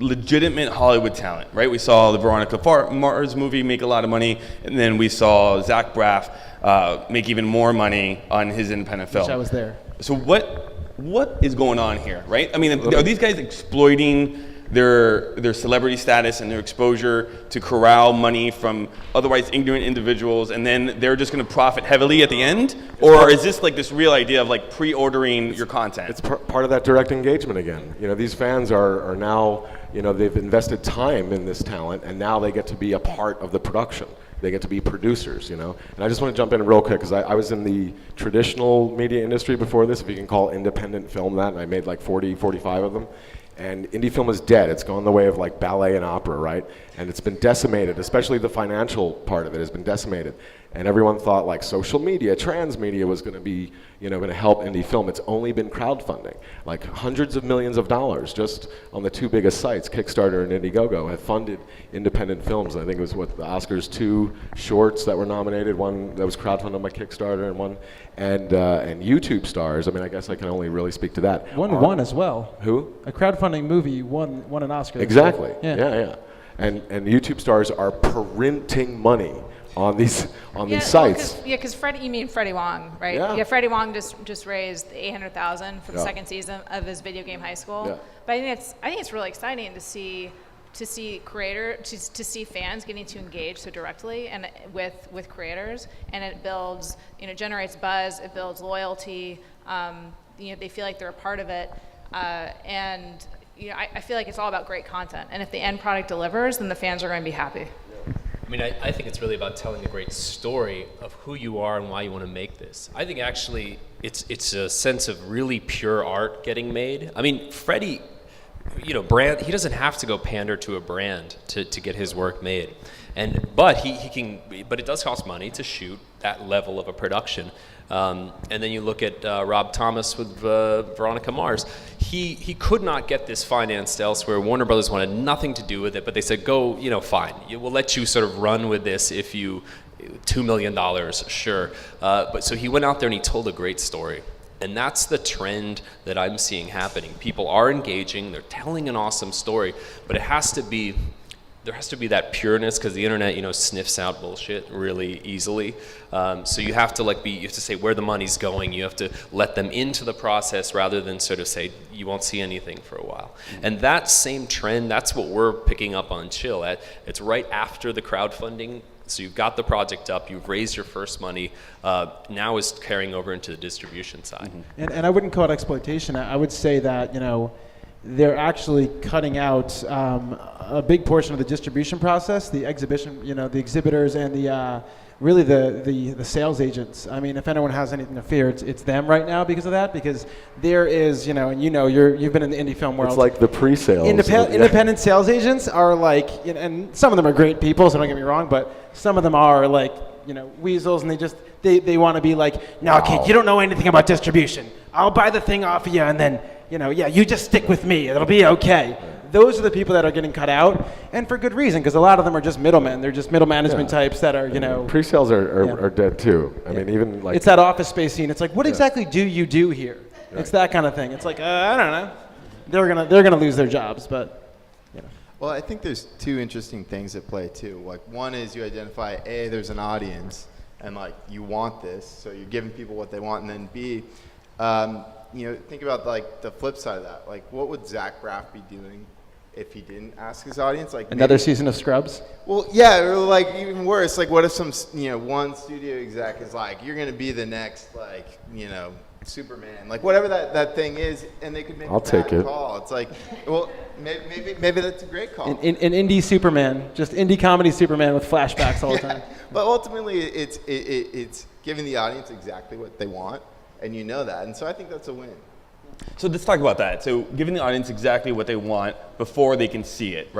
legitimate Hollywood talent, right? We saw the Veronica Mars movie make a lot of money, and then we saw Zach Braff make even more money on his independent film. Which I was there. So what is going on here, right? I mean, are these guys exploiting their celebrity status and their exposure to corral money from otherwise ignorant individuals, and then they're just going to profit heavily at the end? Or is this like this real idea of like pre-ordering your content? It's part of that direct engagement again. You know, these fans are now, you know, they've invested time in this talent, and now they get to be a part of the production. They get to be producers, you know. And I just want to jump in real quick, because I was in the traditional media industry before this, if you can call independent film that, and I made like 40, 45 of them. And indie film is dead. It's gone the way of like ballet and opera, right? And it's been decimated, especially the financial part of it has been decimated. And everyone thought like social media, trans media was going to be, you know, going to help indie film. It's only been crowdfunding. Like hundreds of millions of dollars just on the two biggest sites, Kickstarter and Indiegogo, have funded independent films. I think it was what the Oscars, 2 shorts that were nominated, one that was crowdfunded by Kickstarter, and one, and YouTube stars. I mean, I guess I can only really speak to that. One won as well. Who? A crowdfunding movie won an Oscar. Exactly. Yeah. And YouTube stars are printing money on these sites. Well, because you mean Freddie Wong, right? Yeah. Freddie Wong just raised $800,000 for the second season of his video game High School. Yeah. But I think it's really exciting to see fans getting to engage so directly and with creators, and it builds, generates buzz, it builds loyalty. They feel like they're a part of it, and I feel like it's all about great content. And if the end product delivers, then the fans are going to be happy. I mean, I think it's really about telling a great story of who you are and why you want to make this. I think actually it's a sense of really pure art getting made. I mean, Freddie, brand, he doesn't have to go pander to a brand to get his work made. But he can, but it does cost money to shoot that level of a production. And then you look at Rob Thomas with Veronica Mars. He could not get this financed elsewhere. Warner Brothers wanted nothing to do with it, but they said, go, fine. We'll let you sort of run with this if you, $2 million, sure. But so he went out there and he told a great story. And that's the trend that I'm seeing happening. People are engaging, they're telling an awesome story, but there has to be that pureness, because the internet, sniffs out bullshit really easily. So you have to you have to say where the money's going. You have to let them into the process rather than sort of say you won't see anything for a while. And that same trend, that's what we're picking up on Chill. It's right after the crowdfunding. So you've got the project up, you've raised your first money, now is carrying over into the distribution side. Mm-hmm. And I wouldn't call it exploitation. I would say that, they're actually cutting out a big portion of the distribution process, the exhibition, the exhibitors and the really the sales agents. I mean, if anyone has anything to fear, it's them right now because of that. Because there is, and you've been in the indie film world. It's like the pre-sales. Independent sales agents are like, and some of them are great people, so don't get me wrong, but some of them are like, weasels, and they want to be like, no, kid, you don't know anything about distribution. I'll buy the thing off of you, and then, you just stick with me. It'll be okay. Those are the people that are getting cut out, and for good reason, because a lot of them are just middlemen. They're just middle management types that are, Pre-sales are dead too. I mean, even like... It's that Office Space scene. It's like, what exactly do you do here? Right. It's that kind of thing. It's like, I don't know. They're gonna lose their jobs, but, Well, I think there's two interesting things at play too. Like, one is you identify, A, there's an audience, and like, you want this, so you're giving people what they want, and then B, think about like the flip side of that. Like, what would Zach Braff be doing if he didn't ask his audience? Like another season of Scrubs? Well, yeah, or like even worse. Like, what if some one studio exec is like, you're gonna be the next Superman, like whatever that thing is, and they could make a bad call. It's like, well, maybe that's a great call. An indie Superman, just indie comedy Superman with flashbacks all the time. But ultimately, it's giving the audience exactly what they want, and that, and so I think that's a win. So let's talk about that. So giving the audience exactly what they want before they can see it, right?